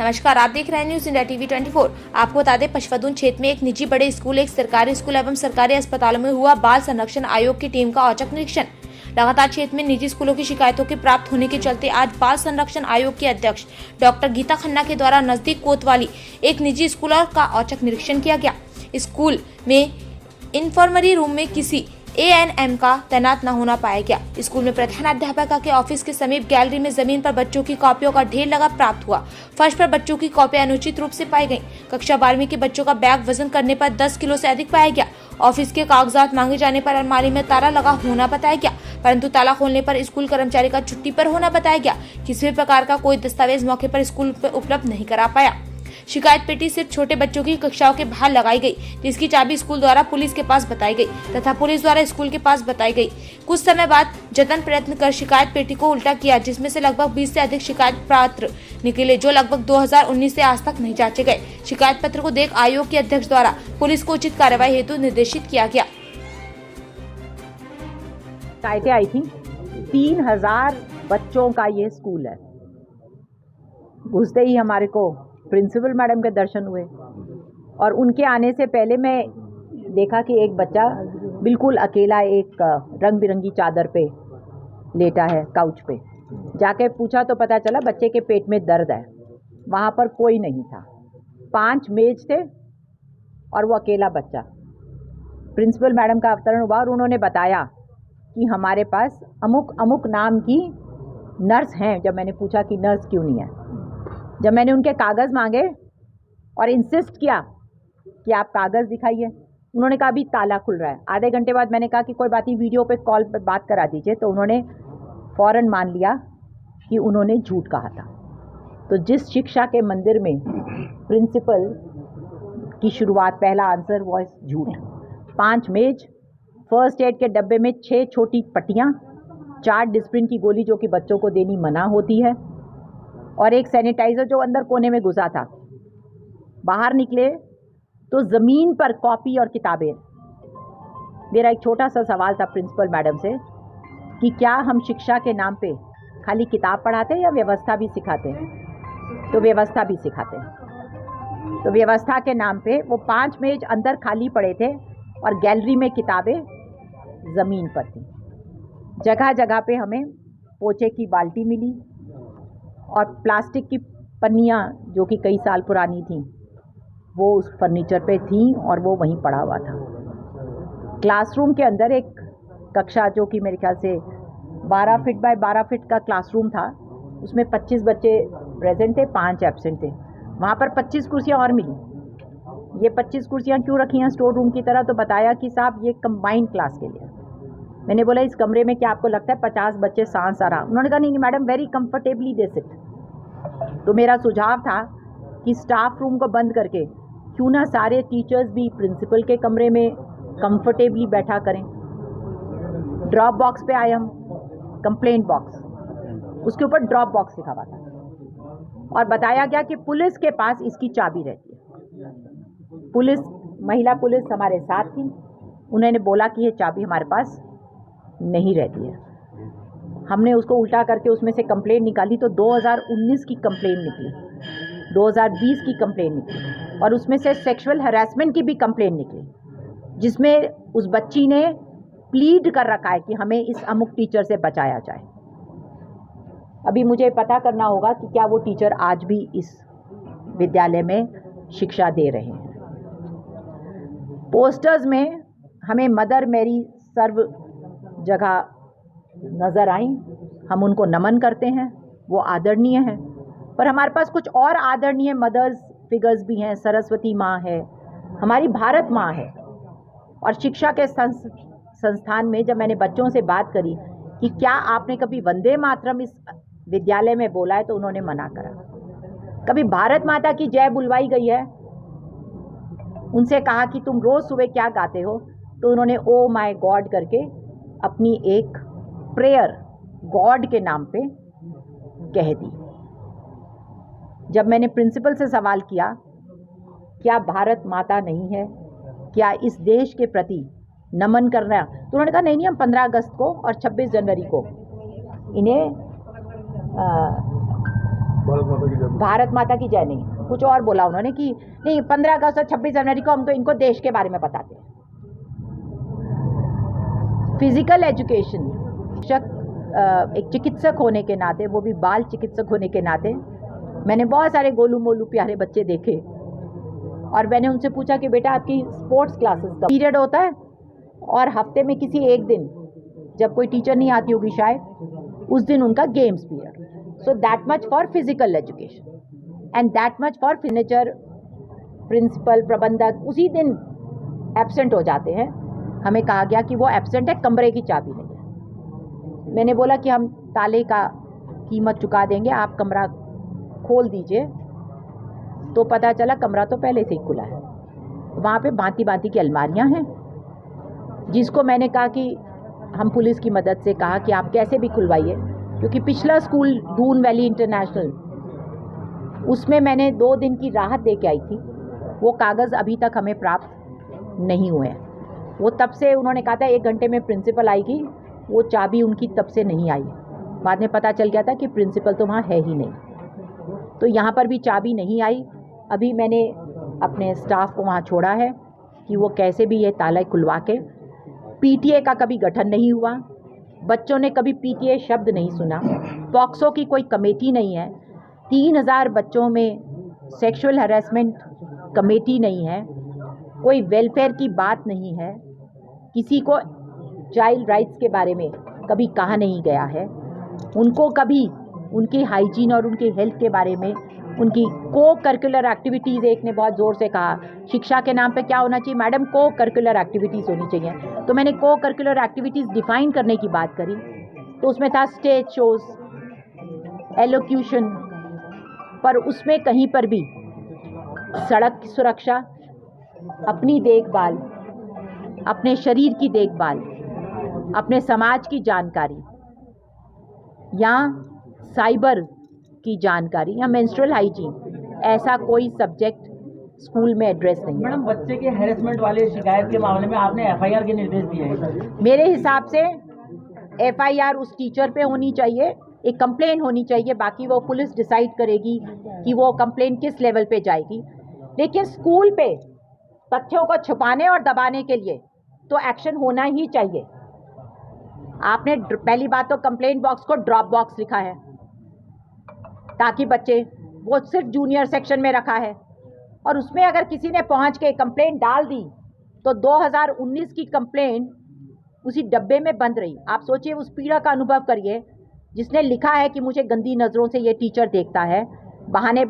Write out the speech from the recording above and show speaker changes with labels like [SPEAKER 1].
[SPEAKER 1] नमस्कार, आप देख रहे हैं न्यूज इंडिया टीवी 24। आपको बता दें, पचफदून क्षेत्र में एक निजी बड़े स्कूल, एक सरकारी स्कूल एवं सरकारी अस्पतालों में हुआ बाल संरक्षण आयोग की टीम का औचक निरीक्षण। लगातार क्षेत्र में निजी स्कूलों की शिकायतों के प्राप्त होने के चलते आज बाल संरक्षण आयोग की अध्यक्ष डॉक्टर गीता खन्ना के द्वारा नजदीक कोतवाली एक निजी स्कूल का औचक निरीक्षण किया गया। स्कूल में इंफर्मरी रूम में किसी ANM का तैनात न होना पाया गया। स्कूल में प्रधानाध्यापिका के ऑफिस के समीप गैलरी में जमीन पर बच्चों की कॉपियों का ढेर लगा प्राप्त हुआ। फर्श पर बच्चों की कॉपियां अनुचित रूप से पाई गईं। कक्षा 12वीं के बच्चों का बैग वजन करने पर 10 किलो से अधिक पाया गया। ऑफिस के कागजात मांगे जाने पर अलमारी में ताला लगा होना बताया गया, परंतु ताला खोलने पर स्कूल कर्मचारी का छुट्टी पर होना बताया गया। किसी भी प्रकार का कोई दस्तावेज मौके पर स्कूल पर उपलब्ध नहीं करा पाया। शिकायत पेटी सिर्फ छोटे बच्चों की कक्षाओं के बाहर लगाई गई, जिसकी चाबी स्कूल द्वारा पुलिस के पास बताई गई तथा पुलिस द्वारा स्कूल के पास बताई गई। कुछ समय बाद जतन प्रयत्न कर शिकायत पेटी को उल्टा किया, जिसमें से लगभग 20 से अधिक शिकायत पत्र निकले, जो लगभग 2019 से आज तक नहीं जांचे गए। शिकायत पत्र को देख आयोग के अध्यक्ष द्वारा पुलिस को उचित कार्रवाई हेतु निर्देशित किया गया।
[SPEAKER 2] शिकायतें आई थी, 3000 बच्चों का ये स्कूल है। घुसते ही हमारे को प्रिंसिपल मैडम के दर्शन हुए और उनके आने से पहले मैं देखा कि एक बच्चा बिल्कुल अकेला एक रंग बिरंगी चादर पे लेटा है काउच पे। जाके पूछा तो पता चला बच्चे के पेट में दर्द है। वहाँ पर कोई नहीं था, 5 मेज थे और वो अकेला बच्चा। प्रिंसिपल मैडम का अवतरण हुआ और उन्होंने बताया कि हमारे पास अमुक अमुक नाम की नर्स हैं। जब मैंने पूछा कि नर्स क्यों नहीं है, जब मैंने उनके कागज़ मांगे और इंसिस्ट किया कि आप कागज़ दिखाइए, उन्होंने कहा अभी ताला खुल रहा है। आधे घंटे बाद मैंने कहा कि कोई बात नहीं, वीडियो पे कॉल पे बात करा दीजिए, तो उन्होंने फ़ौरन मान लिया कि उन्होंने झूठ कहा था। तो जिस शिक्षा के मंदिर में प्रिंसिपल की शुरुआत, पहला आंसर वॉइस झूठ। 5 मेज, फर्स्ट एड के डब्बे में 6 छोटी पट्टियाँ, 4 डिस्प्रिन की गोली जो कि बच्चों को देनी मना होती है, और एक सैनिटाइज़र जो अंदर कोने में घुसा था। बाहर निकले तो ज़मीन पर कॉपी और किताबें। मेरा एक छोटा सा सवाल था प्रिंसिपल मैडम से कि क्या हम शिक्षा के नाम पे खाली किताब पढ़ाते हैं या व्यवस्था भी सिखाते हैं? तो व्यवस्था भी सिखाते हैं। तो व्यवस्था के नाम पे वो 5 मेज अंदर खाली पड़े थे और गैलरी में किताबें ज़मीन पर थी। जगह जगह पे हमें पोछे की बाल्टी मिली और प्लास्टिक की पन्नियाँ जो कि कई साल पुरानी थीं, वो उस फर्नीचर पे थीं और वो वहीं पड़ा हुआ था। क्लासरूम के अंदर एक कक्षा जो कि मेरे ख्याल से 12 फीट बाय 12 फीट का क्लासरूम था, उसमें 25 बच्चे प्रेजेंट थे, 5 एब्सेंट थे। वहाँ पर 25 कुर्सियाँ और मिली। ये 25 कुर्सियाँ क्यों रखी हैं स्टोर रूम की तरह? तो बताया कि साहब ये कंबाइंड क्लास के लिए। मैंने बोला इस कमरे में क्या आपको लगता है 50 बच्चे सांस आ रहा? उन्होंने कहा नहीं madam, very comfortably they sit. तो मेरा सुझाव था कि स्टाफ रूम को बंद करके क्यों ना सारे टीचर्स भी प्रिंसिपल के कमरे में कंफर्टेबली बैठा करें। ड्रॉप बॉक्स पे आए हम, कंप्लेंट बॉक्स, उसके ऊपर ड्रॉप बॉक्स लिखा हुआ था और बताया गया कि पुलिस के पास इसकी चाबी रहती है। पुलिस, महिला पुलिस हमारे साथ थी, उन्होंने बोला कि ये चाबी हमारे पास नहीं रहती है। हमने उसको उल्टा करके उसमें से कंप्लेंट निकाली तो 2019 की कंप्लेंट निकली, 2020 की कंप्लेंट निकली और उसमें से सेक्सुअल हैरेसमेंट की भी कंप्लेंट निकली, जिसमें उस बच्ची ने प्लीड कर रखा है कि हमें इस अमुक टीचर से बचाया जाए। अभी मुझे पता करना होगा कि क्या वो टीचर आज भी इस विद्यालय में शिक्षा दे रहे हैं। पोस्टर्स में हमें मदर मेरी सर्व जगह नज़र आई, हम उनको नमन करते हैं, वो आदरणीय हैं, पर हमारे पास कुछ और आदरणीय मदर्स फिगर्स भी हैं। सरस्वती माँ है, हमारी भारत माँ है। और शिक्षा के संस्थान में जब मैंने बच्चों से बात करी कि क्या आपने कभी वंदे मातरम इस विद्यालय में बोला है, तो उन्होंने मना करा। कभी भारत माता की जय बुलवाई गई है? उनसे कहा कि तुम रोज़ सुबह क्या गाते हो, तो उन्होंने ओ माय गॉड करके अपनी एक प्रेयर गॉड के नाम पे कह दी। जब मैंने प्रिंसिपल से सवाल किया क्या भारत माता नहीं है, क्या इस देश के प्रति नमन करना, तो उन्होंने कहा नहीं, हम 15 अगस्त को और 26 जनवरी को इन्हें
[SPEAKER 3] भारत माता की जय।
[SPEAKER 2] भारत माता की जय नहीं, कुछ और बोला उन्होंने कि नहीं 15 अगस्त और 26 जनवरी को हम तो इनको देश के बारे में बताते हैं। फिजिकल एजुकेशन, एक चिकित्सक होने के नाते, वो भी बाल चिकित्सक होने के नाते, मैंने बहुत सारे गोलू मोलू प्यारे बच्चे देखे और मैंने उनसे पूछा कि बेटा आपकी स्पोर्ट्स क्लासेस का पीरियड होता है, और हफ्ते में किसी एक दिन जब कोई टीचर नहीं आती होगी शायद, उस दिन उनका games period. So that much for physical education and that much for furniture. Principal, प्रबंधक उसी दिन एब्सेंट हो जाते हैं। हमें कहा गया कि वो एब्सेंट है, कमरे की चाबी नहीं है। मैंने बोला कि हम ताले का कीमत चुका देंगे, आप कमरा खोल दीजिए। तो पता चला कमरा तो पहले से ही खुला है। वहाँ पे भांति भांति की अलमारियाँ हैं, जिसको मैंने कहा कि हम पुलिस की मदद से कहा कि आप कैसे भी खुलवाइए, क्योंकि पिछला स्कूल दून वैली इंटरनेशनल, उसमें मैंने 2 दिन की राहत दे के आई थी। वो कागज़ अभी तक हमें प्राप्त नहीं हुए हैं। वो तब से उन्होंने कहा था 1 घंटे में प्रिंसिपल आएगी, वो चाबी उनकी तब से नहीं आई। बाद में पता चल गया था कि प्रिंसिपल तो वहाँ है ही नहीं, तो यहाँ पर भी चाबी नहीं आई। अभी मैंने अपने स्टाफ को वहाँ छोड़ा है कि वो कैसे भी ये ताला खुलवा के। पीटीए का कभी गठन नहीं हुआ, बच्चों ने कभी पीटीए शब्द नहीं सुना, पॉक्सो की कोई कमेटी नहीं है, 3000 बच्चों में सेक्सुअल हैरेसमेंट कमेटी नहीं है, कोई वेलफेयर की बात नहीं है, किसी को चाइल्ड राइट्स के बारे में कभी कहा नहीं गया है, उनको कभी उनकी हाइजीन और उनकी हेल्थ के बारे में, उनकी को करिकुलर एक्टिविटीज़, एक ने बहुत ज़ोर से कहा शिक्षा के नाम पे क्या होना चाहिए मैडम, को करिकुलर एक्टिविटीज़ होनी चाहिए। तो मैंने को करिकुलर एक्टिविटीज़ डिफ़ाइन करने की बात करी, तो उसमें था स्टेज शोज़, एलोक्यूशन, पर उसमें कहीं पर भी सड़क की सुरक्षा, अपनी देखभाल, अपने शरीर की देखभाल, अपने समाज की जानकारी, या साइबर की जानकारी, या मेंस्ट्रुअल हाइजीन, ऐसा कोई सब्जेक्ट स्कूल में एड्रेस नहीं है।
[SPEAKER 4] मैडम, बच्चे के हैरेसमेंट वाले शिकायत के मामले में आपने एफआईआर के निर्देश दिए हैं।
[SPEAKER 2] मेरे हिसाब से एफआईआर उस टीचर पे होनी चाहिए, एक कंप्लेन होनी चाहिए, बाकी वो पुलिस डिसाइड करेगी कि वो कंप्लेन किस लेवल पे जाएगी। लेकिन स्कूल पे तथ्यों को छुपाने और दबाने के लिए तो एक्शन होना ही चाहिए। आपने पहली बात तो कंप्लेंट बॉक्स को ड्रॉप बॉक्स लिखा है, ताकि बच्चे, वो सिर्फ जूनियर सेक्शन में रखा है, और उसमें अगर किसी ने पहुंच के कंप्लेंट डाल दी तो 2019 की कंप्लेंट उसी डब्बे में बंद रही। आप सोचिए, उस पीड़ा का अनुभव करिए जिसने लिखा है कि मुझे गंदी नज़रों से ये टीचर देखता है, बहाने